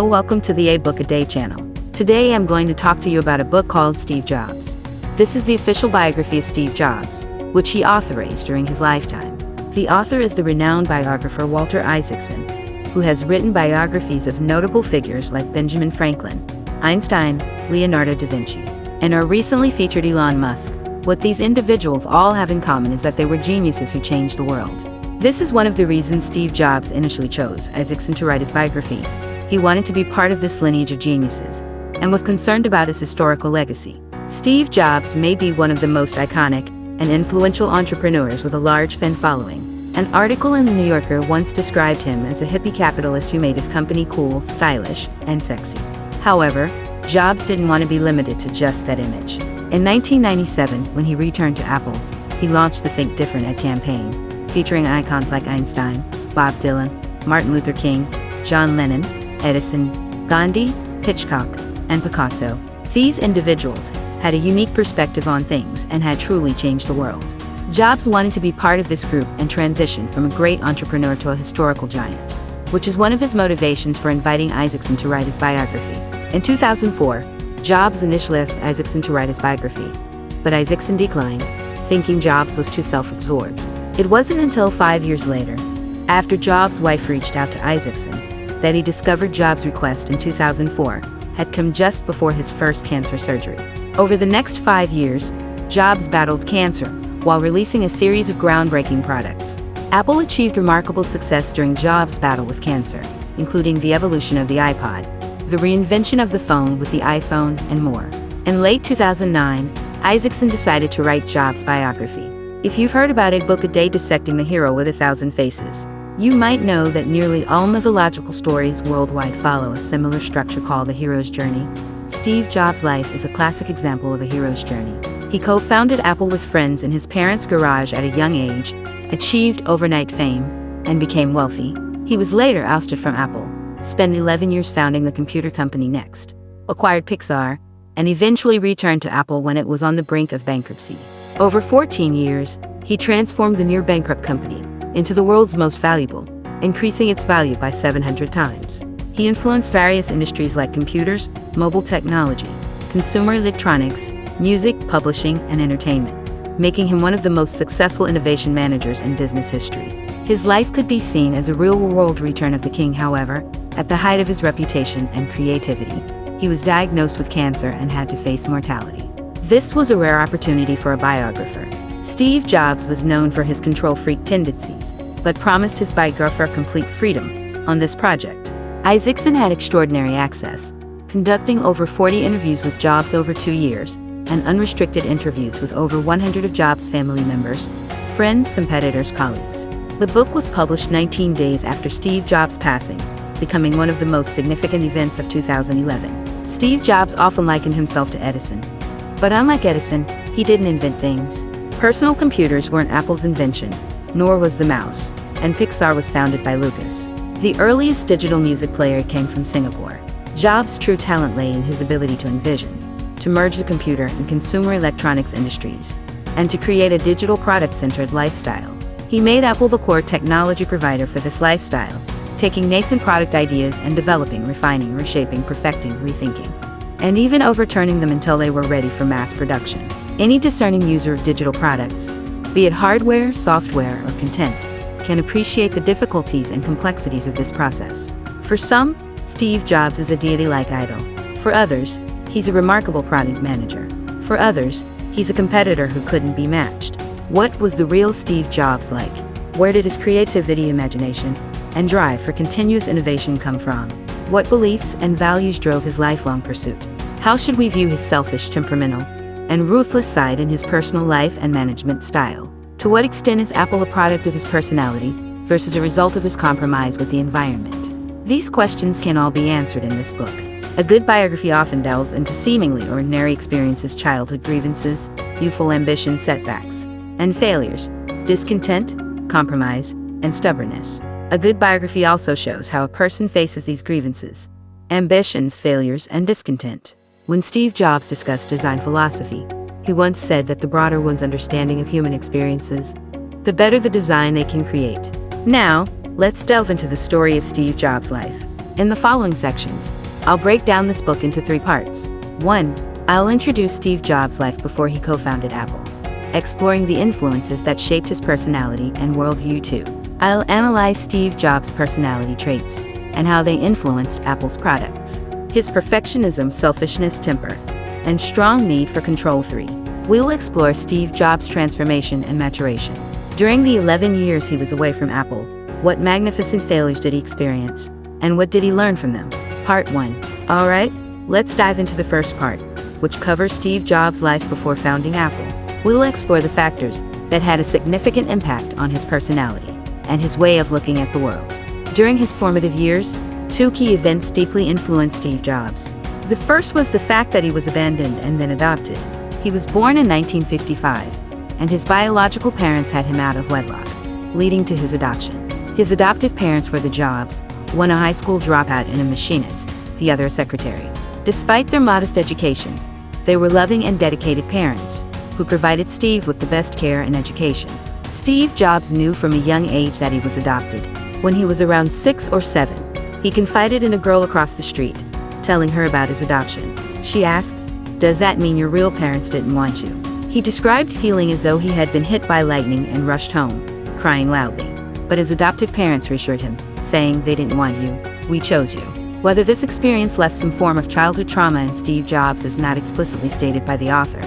welcome to the A Book a Day channel. Today I'm going to talk to you about a book called Steve Jobs. This is the official biography of Steve Jobs, which he authorized during his lifetime. The author is the renowned biographer Walter Isaacson, who has written biographies of notable figures like Benjamin Franklin, Einstein, Leonardo da Vinci, and our recently featured Elon Musk. What these individuals all have in common is that they were geniuses who changed the world. This is one of the reasons Steve Jobs initially chose Isaacson to write his biography. He wanted to be part of this lineage of geniuses, and was concerned about his historical legacy. Steve Jobs may be one of the most iconic and influential entrepreneurs with a large fan following. An article in the New Yorker once described him as a hippie capitalist who made his company cool, stylish, and sexy. However, Jobs didn't want to be limited to just that image. In 1997, when he returned to Apple, he launched the Think Different ad campaign, featuring icons like Einstein, Bob Dylan, Martin Luther King, John Lennon, Edison, Gandhi, Hitchcock, and Picasso. These individuals had a unique perspective on things and had truly changed the world. Jobs wanted to be part of this group and transition from a great entrepreneur to a historical giant, which is one of his motivations for inviting Isaacson to write his biography. In 2004, Jobs initially asked Isaacson to write his biography, but Isaacson declined, thinking Jobs was too self-absorbed. It wasn't until 5 years later, after Jobs' wife reached out to Isaacson, that he discovered Jobs' request in 2004 had come just before his first cancer surgery. Over the next 5 years, Jobs battled cancer while releasing a series of groundbreaking products. Apple achieved remarkable success during Jobs' battle with cancer, including the evolution of the iPod, the reinvention of the phone with the iPhone, and more. In late 2009, Isaacson decided to write Jobs' biography. If you've heard about A Book a Day dissecting the hero with 1,000 faces, you might know that nearly all mythological stories worldwide follow a similar structure called the hero's journey. Steve Jobs' life is a classic example of a hero's journey. He co-founded Apple with friends in his parents' garage at a young age, achieved overnight fame, and became wealthy. He was later ousted from Apple, spent 11 years founding the computer company Next, acquired Pixar, and eventually returned to Apple when it was on the brink of bankruptcy. Over 14 years, he transformed the near-bankrupt company into the world's most valuable, increasing its value by 700 times. He influenced various industries like computers, mobile technology, consumer electronics, music, publishing, and entertainment, making him one of the most successful innovation managers in business history. His life could be seen as a real-world return of the king, however. At the height of his reputation and creativity, he was diagnosed with cancer and had to face mortality. This was a rare opportunity for a biographer. Steve Jobs was known for his control-freak tendencies, but promised his biographer complete freedom on this project. Isaacson had extraordinary access, conducting over 40 interviews with Jobs over 2 years, and unrestricted interviews with over 100 of Jobs' family members, friends, competitors, colleagues. The book was published 19 days after Steve Jobs' passing, becoming one of the most significant events of 2011. Steve Jobs often likened himself to Edison, but unlike Edison, he didn't invent things. Personal computers weren't Apple's invention, nor was the mouse, and Pixar was founded by Lucas. The earliest digital music player came from Singapore. Jobs' true talent lay in his ability to envision, to merge the computer and consumer electronics industries, and to create a digital product-centered lifestyle. He made Apple the core technology provider for this lifestyle, taking nascent product ideas and developing, refining, reshaping, perfecting, rethinking, and even overturning them until they were ready for mass production. Any discerning user of digital products, be it hardware, software, or content, can appreciate the difficulties and complexities of this process. For some, Steve Jobs is a deity-like idol. For others, he's a remarkable product manager. For others, he's a competitor who couldn't be matched. What was the real Steve Jobs like? Where did his creativity, imagination, and drive for continuous innovation come from? What beliefs and values drove his lifelong pursuit? How should we view his selfish, temperamental, and ruthless side in his personal life and management style? To what extent is Apple a product of his personality versus a result of his compromise with the environment? These questions can all be answered in this book. A good biography often delves into seemingly ordinary experiences, childhood grievances, youthful ambition, setbacks, and failures, discontent, compromise, and stubbornness. A good biography also shows how a person faces these grievances, ambitions, failures, and discontent. When Steve Jobs discussed design philosophy, he once said that the broader one's understanding of human experiences, the better the design they can create. Now, let's delve into the story of Steve Jobs' life. In the following sections, I'll break down this book into 3 parts. 1. I'll introduce Steve Jobs' life before he co-founded Apple, exploring the influences that shaped his personality and worldview. 2. I'll analyze Steve Jobs' personality traits and how they influenced Apple's products. His perfectionism, selfishness, temper, and strong need for control. 3. We'll explore Steve Jobs' transformation and maturation. During the 11 years he was away from Apple, what magnificent failures did he experience, and what did he learn from them? Part 1. Alright, let's dive into the first part, which covers Steve Jobs' life before founding Apple. We'll explore the factors that had a significant impact on his personality and his way of looking at the world. During his formative years, 2 key events deeply influenced Steve Jobs. The first was the fact that he was abandoned and then adopted. He was born in 1955, and his biological parents had him out of wedlock, leading to his adoption. His adoptive parents were the Jobs, one a high school dropout and a machinist, the other a secretary. Despite their modest education, they were loving and dedicated parents who provided Steve with the best care and education. Steve Jobs knew from a young age that he was adopted. When he was around 6 or 7, he confided in a girl across the street, telling her about his adoption. She asked, "Does that mean your real parents didn't want you?" He described feeling as though he had been hit by lightning and rushed home, crying loudly. But his adoptive parents reassured him, saying, "They didn't want you, we chose you." Whether this experience left some form of childhood trauma in Steve Jobs is not explicitly stated by the author,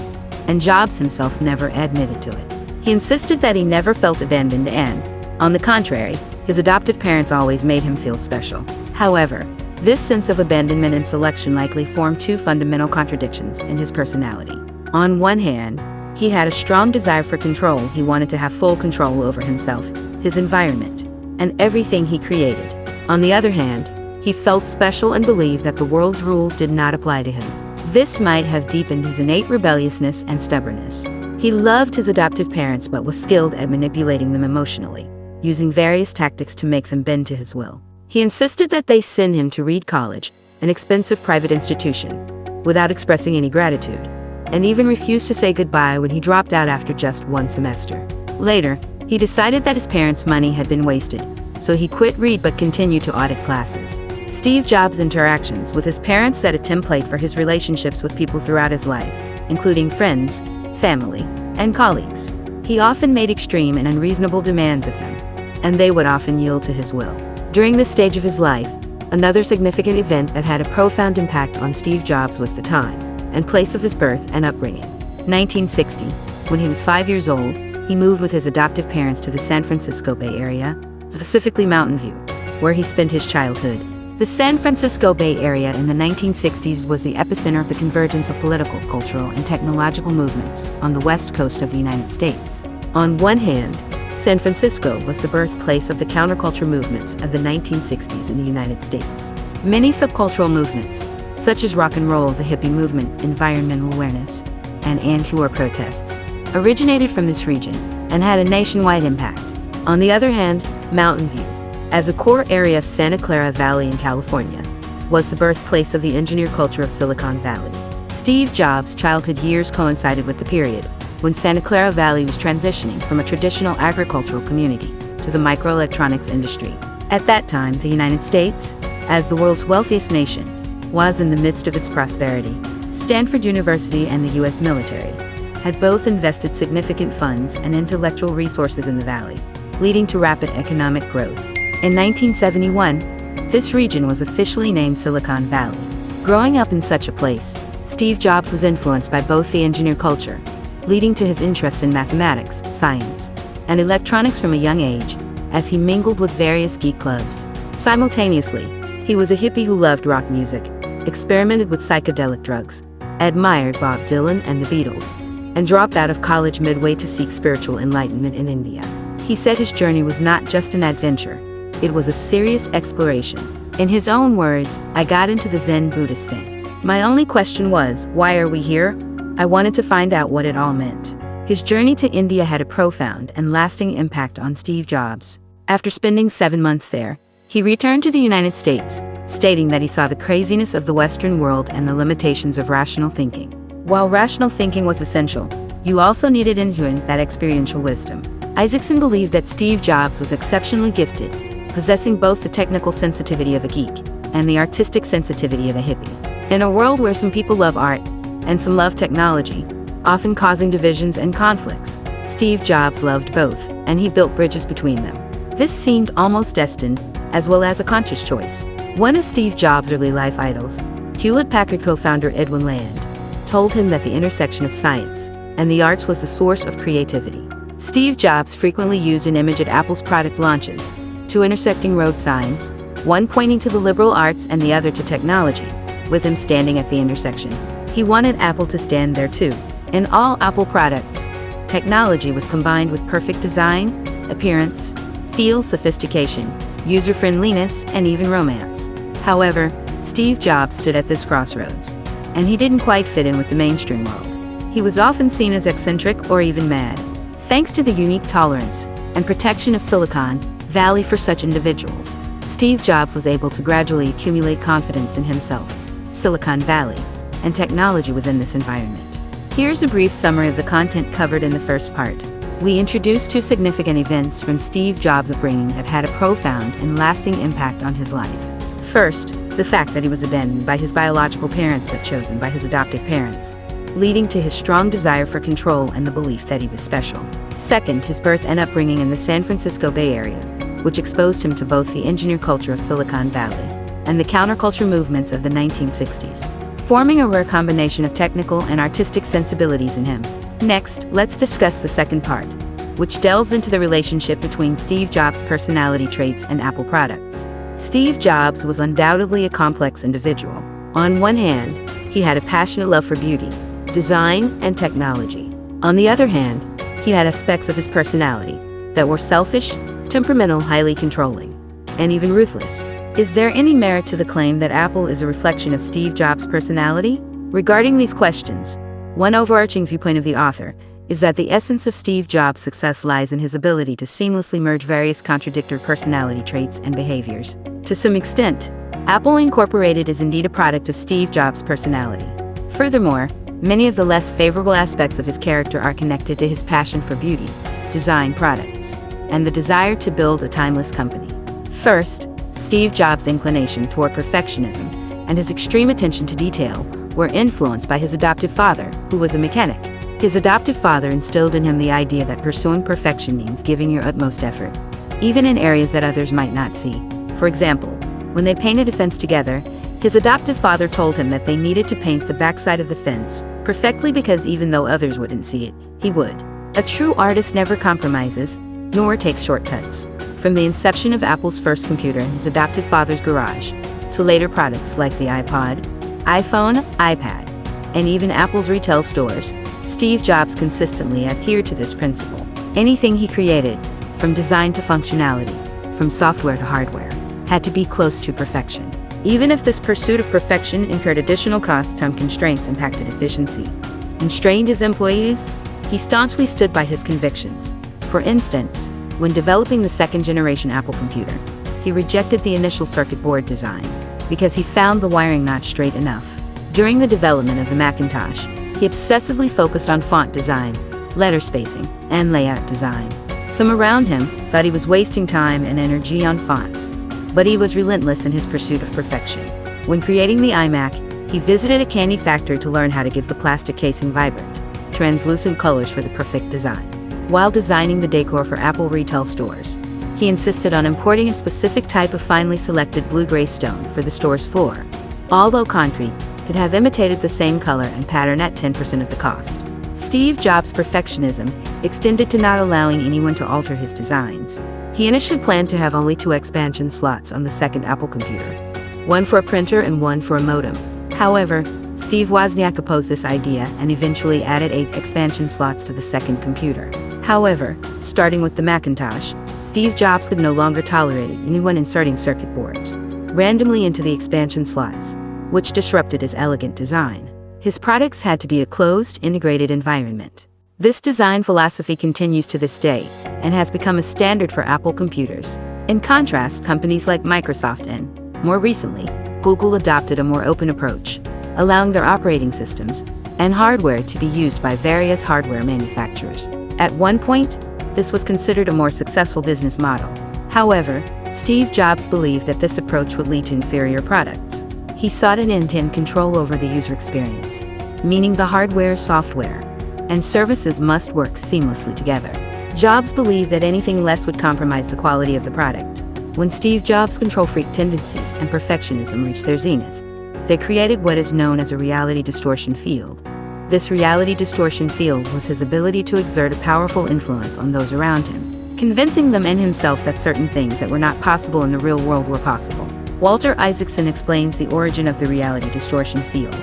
and Jobs himself never admitted to it. He insisted that he never felt abandoned and, on the contrary, his adoptive parents always made him feel special. However, this sense of abandonment and selection likely formed 2 fundamental contradictions in his personality. On one hand, he had a strong desire for control. He wanted to have full control over himself, his environment, and everything he created. On the other hand, he felt special and believed that the world's rules did not apply to him. This might have deepened his innate rebelliousness and stubbornness. He loved his adoptive parents but was skilled at manipulating them emotionally, using various tactics to make them bend to his will. He insisted that they send him to Reed College, an expensive private institution, without expressing any gratitude, and even refused to say goodbye when he dropped out after just 1 semester. Later, he decided that his parents' money had been wasted, so he quit Reed but continued to audit classes. Steve Jobs' interactions with his parents set a template for his relationships with people throughout his life, including friends, family, and colleagues. He often made extreme and unreasonable demands of them, and they would often yield to his will. During this stage of his life, another significant event that had a profound impact on Steve Jobs was the time and place of his birth and upbringing. 1960, when he was 5 years old, he moved with his adoptive parents to the San Francisco Bay Area, specifically Mountain View, where he spent his childhood. The San Francisco Bay Area in the 1960s was the epicenter of the convergence of political, cultural, and technological movements on the west coast of the United States. On one hand, San Francisco was the birthplace of the counterculture movements of the 1960s in the United States. Many subcultural movements, such as rock and roll, the hippie movement, environmental awareness, and anti-war protests, originated from this region and had a nationwide impact. On the other hand, Mountain View, as a core area of Santa Clara Valley in California, was the birthplace of the engineer culture of Silicon Valley. Steve Jobs' childhood years coincided with the period when Santa Clara Valley was transitioning from a traditional agricultural community to the microelectronics industry. At that time, the United States, as the world's wealthiest nation, was in the midst of its prosperity. Stanford University and the U.S. military had both invested significant funds and intellectual resources in the valley, leading to rapid economic growth. In 1971, this region was officially named Silicon Valley. Growing up in such a place, Steve Jobs was influenced by both the engineer culture, leading to his interest in mathematics, science, and electronics from a young age, as he mingled with various geek clubs. Simultaneously, he was a hippie who loved rock music, experimented with psychedelic drugs, admired Bob Dylan and the Beatles, and dropped out of college midway to seek spiritual enlightenment in India. He said his journey was not just an adventure, it was a serious exploration. In his own words, "I got into the Zen Buddhist thing. My only question was, why are we here? I wanted to find out what it all meant." His journey to India had a profound and lasting impact on Steve Jobs. After spending 7 months there, he returned to the United States, stating that he saw the craziness of the Western world and the limitations of rational thinking. While rational thinking was essential, you also needed inherent that experiential wisdom. Isaacson believed that Steve Jobs was exceptionally gifted, possessing both the technical sensitivity of a geek and the artistic sensitivity of a hippie. In a world where some people love art and some love technology, often causing divisions and conflicts, Steve Jobs loved both, and he built bridges between them. This seemed almost destined, as well as a conscious choice. One of Steve Jobs' early life idols, Hewlett-Packard co-founder Edwin Land, told him that the intersection of science and the arts was the source of creativity. Steve Jobs frequently used an image at Apple's product launches, two intersecting road signs, one pointing to the liberal arts and the other to technology, with him standing at the intersection. He wanted Apple to stand there too. In all Apple products, technology was combined with perfect design, appearance, feel, sophistication, user-friendliness, and even romance. However, Steve Jobs stood at this crossroads, and he didn't quite fit in with the mainstream world. He was often seen as eccentric or even mad. Thanks to the unique tolerance and protection of Silicon Valley for such individuals, Steve Jobs was able to gradually accumulate confidence in himself, Silicon Valley, and technology within this environment. Here's a brief summary of the content covered in the first part. We introduce two significant events from Steve Jobs' upbringing that had a profound and lasting impact on his life. First, the fact that he was abandoned by his biological parents but chosen by his adoptive parents, leading to his strong desire for control and the belief that he was special. Second, his birth and upbringing in the San Francisco Bay Area, which exposed him to both the engineer culture of Silicon Valley and the counterculture movements of the 1960s, forming a rare combination of technical and artistic sensibilities in him. Next, let's discuss the second part, which delves into the relationship between Steve Jobs' personality traits and Apple products. Steve Jobs was undoubtedly a complex individual. On one hand, he had a passionate love for beauty, design, and technology. On the other hand, he had aspects of his personality that were selfish, temperamental, highly controlling, and even ruthless. Is there any merit to the claim that Apple is a reflection of Steve Jobs' personality? Regarding these questions, one overarching viewpoint of the author is that the essence of Steve Jobs' success lies in his ability to seamlessly merge various contradictory personality traits and behaviors. To some extent, Apple Incorporated is indeed a product of Steve Jobs' personality. Furthermore, many of the less favorable aspects of his character are connected to his passion for beauty, design products, and the desire to build a timeless company. First, Steve Jobs' inclination toward perfectionism and his extreme attention to detail were influenced by his adoptive father, who was a mechanic. His adoptive father instilled in him the idea that pursuing perfection means giving your utmost effort, even in areas that others might not see. For example, when they painted a fence together, his adoptive father told him that they needed to paint the backside of the fence perfectly because even though others wouldn't see it, he would. A true artist never compromises, nor takes shortcuts. From the inception of Apple's first computer in his adoptive father's garage, to later products like the iPod, iPhone, iPad, and even Apple's retail stores, Steve Jobs consistently adhered to this principle. Anything he created, from design to functionality, from software to hardware, had to be close to perfection. Even if this pursuit of perfection incurred additional costs, time constraints impacted efficiency, and strained his employees, he staunchly stood by his convictions. For instance, when developing the second-generation Apple computer, he rejected the initial circuit board design because he found the wiring not straight enough. During the development of the Macintosh, he obsessively focused on font design, letter spacing, and layout design. Some around him thought he was wasting time and energy on fonts, but he was relentless in his pursuit of perfection. When creating the iMac, he visited a candy factory to learn how to give the plastic casing vibrant, translucent colors for the perfect design. While designing the decor for Apple retail stores, he insisted on importing a specific type of finely selected blue-gray stone for the store's floor, although concrete could have imitated the same color and pattern at 10% of the cost. Steve Jobs' perfectionism extended to not allowing anyone to alter his designs. He initially planned to have only 2 expansion slots on the second Apple computer, one for a printer and one for a modem. However, Steve Wozniak opposed this idea and eventually added 8 expansion slots to the second computer. However, starting with the Macintosh, Steve Jobs could no longer tolerate anyone inserting circuit boards randomly into the expansion slots, which disrupted his elegant design. His products had to be a closed, integrated environment. This design philosophy continues to this day and has become a standard for Apple computers. In contrast, companies like Microsoft and, more recently, Google adopted a more open approach, allowing their operating systems and hardware to be used by various hardware manufacturers. At one point, this was considered a more successful business model, However, Steve Jobs believed that this approach would lead to inferior products. He sought an end-to-end control over the user experience, meaning the hardware, software, and services must work seamlessly together. Jobs believed that anything less would compromise the quality of the product. When Steve Jobs' control freak tendencies and perfectionism reached their zenith, they created what is known as a reality distortion field. This reality distortion field was his ability to exert a powerful influence on those around him, convincing them and himself that certain things that were not possible in the real world were possible. Walter Isaacson explains the origin of the reality distortion field.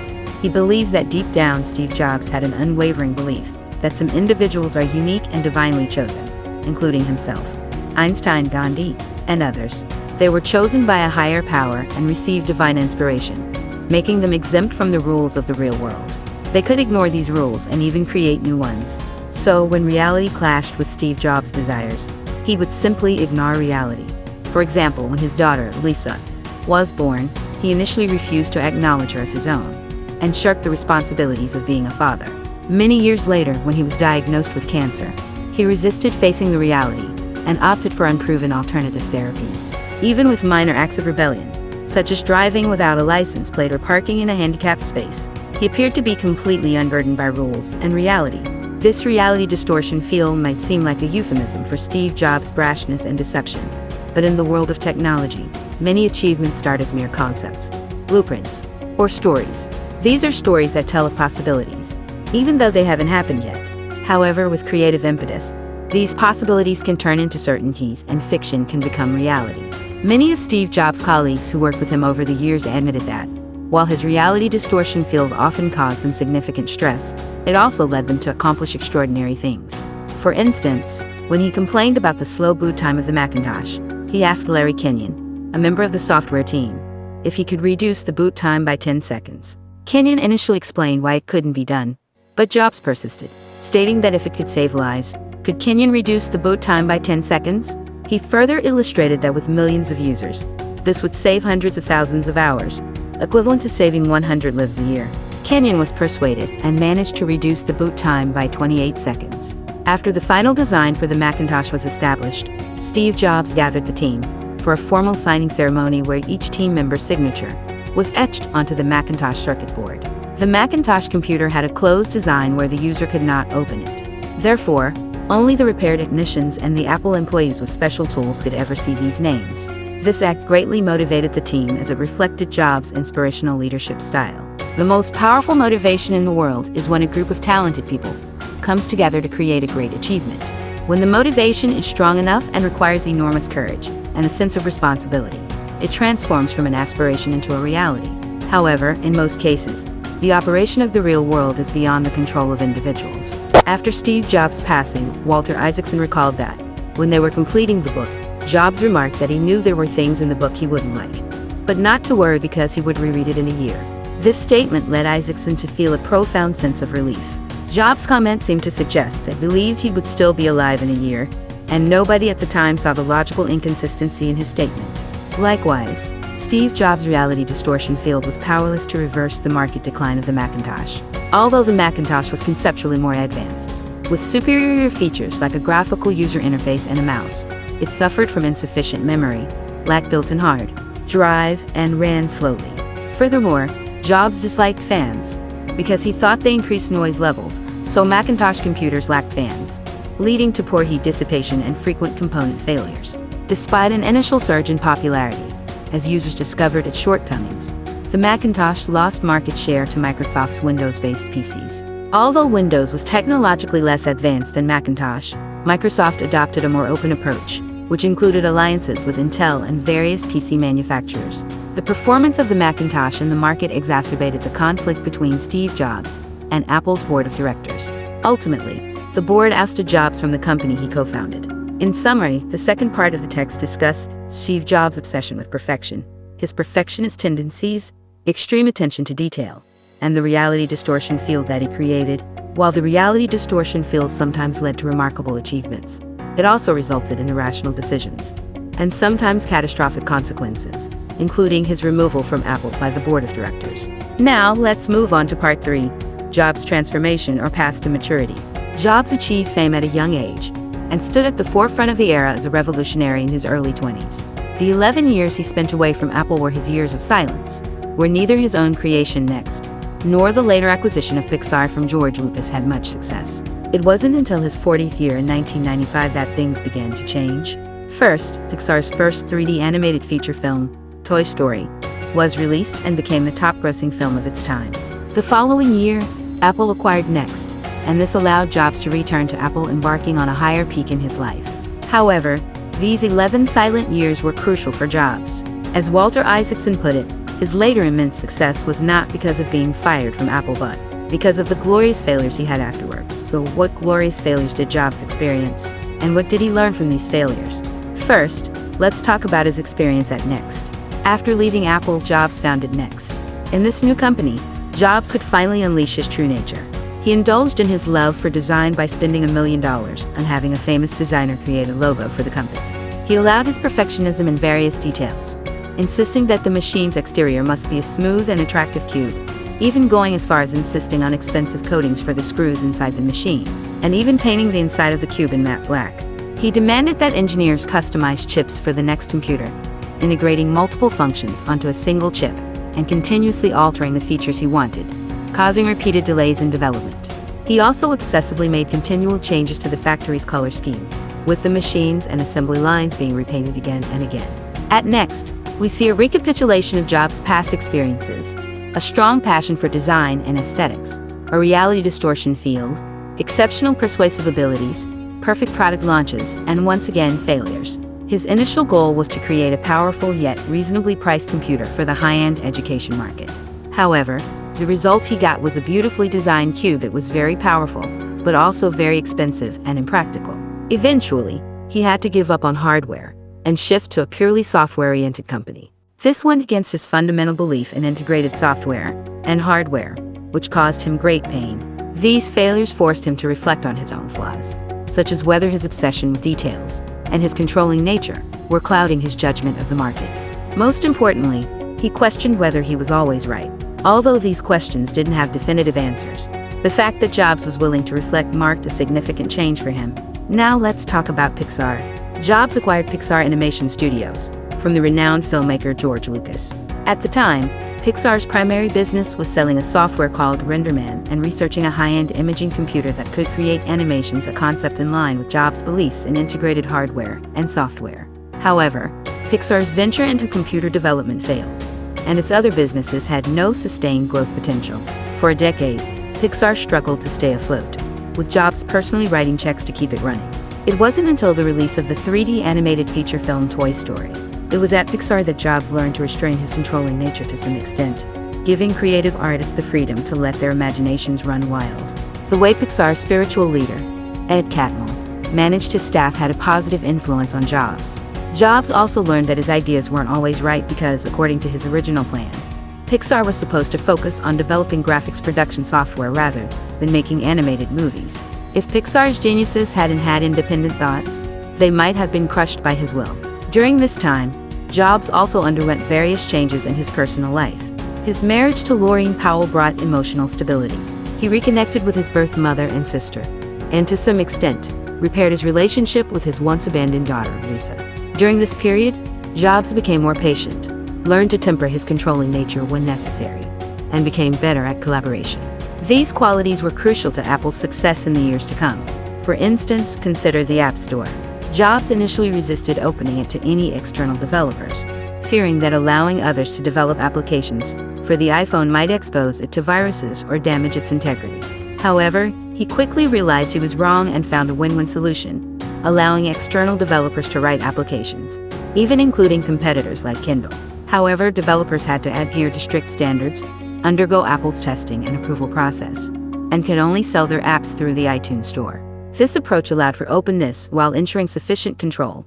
He believes that deep down Steve Jobs had an unwavering belief that some individuals are unique and divinely chosen, including himself, Einstein, Gandhi, and others. They were chosen by a higher power and received divine inspiration, making them exempt from the rules of the real world. They could ignore these rules and even create new ones. So when reality clashed with Steve Jobs' desires, he would simply ignore reality. For example, when his daughter, Lisa, was born, he initially refused to acknowledge her as his own, and shirked the responsibilities of being a father. Many years later, when he was diagnosed with cancer, he resisted facing the reality and opted for unproven alternative therapies. Even with minor acts of rebellion, such as driving without a license plate or parking in a handicapped space, he appeared to be completely unburdened by rules and reality. This reality distortion field might seem like a euphemism for Steve Jobs' brashness and deception, but in the world of technology, many achievements start as mere concepts, blueprints, or stories. These are stories that tell of possibilities, even though they haven't happened yet. However, with creative impetus, these possibilities can turn into certainties and fiction can become reality. Many of Steve Jobs' colleagues who worked with him over the years admitted that, while his reality distortion field often caused them significant stress, it also led them to accomplish extraordinary things. For instance, when he complained about the slow boot time of the Macintosh, he asked Larry Kenyon, a member of the software team, if he could reduce the boot time by 10 seconds. Kenyon initially explained why it couldn't be done, but Jobs persisted, stating that if it could save lives, could Kenyon reduce the boot time by 10 seconds? He further illustrated that with millions of users, this would save hundreds of thousands of hours, equivalent to saving 100 lives a year. Kenyon was persuaded and managed to reduce the boot time by 28 seconds. After the final design for the Macintosh was established, Steve Jobs gathered the team for a formal signing ceremony where each team member's signature was etched onto the Macintosh circuit board. The Macintosh computer had a closed design where the user could not open it. Therefore, only the repair technicians and the Apple employees with special tools could ever see these names. This act greatly motivated the team as it reflected Jobs' inspirational leadership style. The most powerful motivation in the world is when a group of talented people comes together to create a great achievement. When the motivation is strong enough and requires enormous courage and a sense of responsibility, it transforms from an aspiration into a reality. However, in most cases, the operation of the real world is beyond the control of individuals. After Steve Jobs' passing, Walter Isaacson recalled that, when they were completing the book, Jobs remarked that he knew there were things in the book he wouldn't like, but not to worry because he would reread it in a year. This statement led Isaacson to feel a profound sense of relief. Jobs' comment seemed to suggest that he believed he would still be alive in a year, and nobody at the time saw the logical inconsistency in his statement. Likewise, Steve Jobs' reality distortion field was powerless to reverse the market decline of the Macintosh. Although the Macintosh was conceptually more advanced, with superior features like a graphical user interface and a mouse, it suffered from insufficient memory, lacked built-in hard drive, and ran slowly. Furthermore, Jobs disliked fans because he thought they increased noise levels, so Macintosh computers lacked fans, leading to poor heat dissipation and frequent component failures. Despite an initial surge in popularity, as users discovered its shortcomings, the Macintosh lost market share to Microsoft's Windows-based PCs. Although Windows was technologically less advanced than Macintosh, Microsoft adopted a more open approach, which included alliances with Intel and various PC manufacturers. The performance of the Macintosh in the market exacerbated the conflict between Steve Jobs and Apple's board of directors. Ultimately, the board ousted Jobs from the company he co-founded. In summary, the second part of the text discussed Steve Jobs' obsession with perfection, his perfectionist tendencies, extreme attention to detail, and the reality distortion field that he created. While the reality distortion field sometimes led to remarkable achievements, it also resulted in irrational decisions, and sometimes catastrophic consequences, including his removal from Apple by the board of directors. Now, let's move on to part 3, Jobs' transformation or path to maturity. Jobs achieved fame at a young age, and stood at the forefront of the era as a revolutionary in his early 20s. The 11 years he spent away from Apple were his years of silence, where neither his own creation Next, nor the later acquisition of Pixar from George Lucas had much success. It wasn't until his 40th year in 1995 that things began to change. First, Pixar's first 3D animated feature film, Toy Story, was released and became the top-grossing film of its time. The following year, Apple acquired Next, and this allowed Jobs to return to Apple, embarking on a higher peak in his life. However, these 11 silent years were crucial for Jobs. As Walter Isaacson put it, his later immense success was not because of being fired from Apple but because of the glorious failures he had afterward. So what glorious failures did Jobs experience, and what did he learn from these failures? First, let's talk about his experience at Next. After leaving Apple, Jobs founded Next. In this new company, Jobs could finally unleash his true nature. He indulged in his love for design by spending $1 million on having a famous designer create a logo for the company. He allowed his perfectionism in various details, insisting that the machine's exterior must be a smooth and attractive cube, even going as far as insisting on expensive coatings for the screws inside the machine, and even painting the inside of the cube in matte black. He demanded that engineers customize chips for the Next computer, integrating multiple functions onto a single chip and continuously altering the features he wanted, causing repeated delays in development. He also obsessively made continual changes to the factory's color scheme, with the machines and assembly lines being repainted again and again. At Next, we see a recapitulation of Jobs' past experiences, a strong passion for design and aesthetics, a reality distortion field, exceptional persuasive abilities, perfect product launches, and once again, failures. His initial goal was to create a powerful yet reasonably priced computer for the high-end education market. However, the result he got was a beautifully designed cube that was very powerful, but also very expensive and impractical. Eventually, he had to give up on hardware and shift to a purely software-oriented company. This went against his fundamental belief in integrated software and hardware, which caused him great pain. These failures forced him to reflect on his own flaws, such as whether his obsession with details and his controlling nature were clouding his judgment of the market. Most importantly, he questioned whether he was always right. Although these questions didn't have definitive answers, the fact that Jobs was willing to reflect marked a significant change for him. Now let's talk about Pixar. Jobs acquired Pixar Animation Studios from the renowned filmmaker George Lucas. At the time, Pixar's primary business was selling a software called RenderMan and researching a high-end imaging computer that could create animations, a concept in line with Jobs' beliefs in integrated hardware and software. However, Pixar's venture into computer development failed, and its other businesses had no sustained growth potential. For a decade, Pixar struggled to stay afloat, with Jobs personally writing checks to keep it running. It wasn't until the release of the 3D animated feature film Toy Story. It was at Pixar that Jobs learned to restrain his controlling nature to some extent, giving creative artists the freedom to let their imaginations run wild. The way Pixar's spiritual leader, Ed Catmull, managed his staff had a positive influence on Jobs. Jobs also learned that his ideas weren't always right because, according to his original plan, Pixar was supposed to focus on developing graphics production software rather than making animated movies. If Pixar's geniuses hadn't had independent thoughts, they might have been crushed by his will. During this time, Jobs also underwent various changes in his personal life. His marriage to Laureen Powell brought emotional stability. He reconnected with his birth mother and sister, and to some extent, repaired his relationship with his once-abandoned daughter, Lisa. During this period, Jobs became more patient, learned to temper his controlling nature when necessary, and became better at collaboration. These qualities were crucial to Apple's success in the years to come. For instance, consider the App Store. Jobs initially resisted opening it to any external developers, fearing that allowing others to develop applications for the iPhone might expose it to viruses or damage its integrity. However, he quickly realized he was wrong and found a win-win solution, allowing external developers to write applications, even including competitors like Kindle. However, developers had to adhere to strict standards, undergo Apple's testing and approval process, and could only sell their apps through the iTunes Store. This approach allowed for openness while ensuring sufficient control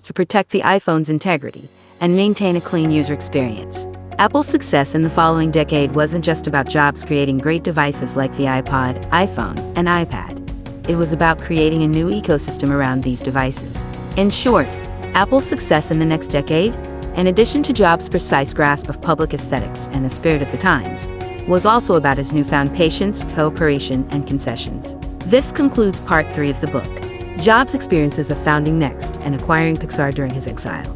to protect the iPhone's integrity and maintain a clean user experience. Apple's success in the following decade wasn't just about Jobs creating great devices like the iPod, iPhone, and iPad. It was about creating a new ecosystem around these devices. In short, Apple's success in the next decade, in addition to Jobs' precise grasp of public aesthetics and the spirit of the times, was also about his newfound patience, cooperation, and concessions. This concludes part 3 of the book. Jobs' experiences of founding Next and acquiring Pixar during his exile.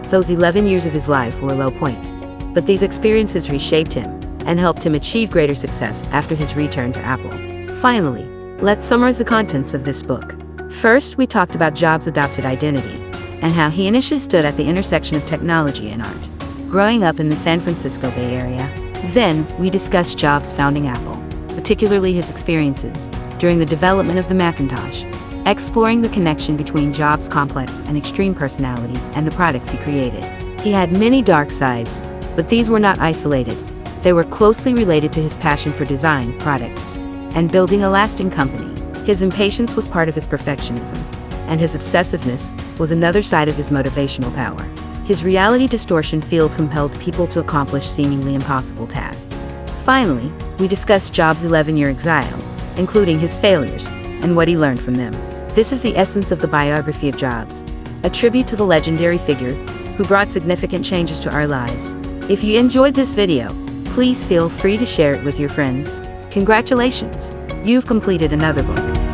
Those 11 years of his life were a low point, but these experiences reshaped him and helped him achieve greater success after his return to Apple. Finally, let's summarize the contents of this book. First, we talked about Jobs' adopted identity and how he initially stood at the intersection of technology and art, growing up in the San Francisco Bay Area. Then, we discussed Jobs founding Apple, particularly his experiences during the development of the Macintosh, exploring the connection between Jobs' complex and extreme personality and the products he created. He had many dark sides, but these were not isolated. They were closely related to his passion for design, products, and building a lasting company. His impatience was part of his perfectionism, and his obsessiveness was another side of his motivational power. His reality distortion field compelled people to accomplish seemingly impossible tasks. Finally, we discussed Jobs' 11-year exile, including his failures and what he learned from them. This is the essence of the biography of Jobs, a tribute to the legendary figure who brought significant changes to our lives. If you enjoyed this video, please feel free to share it with your friends. Congratulations! You've completed another book.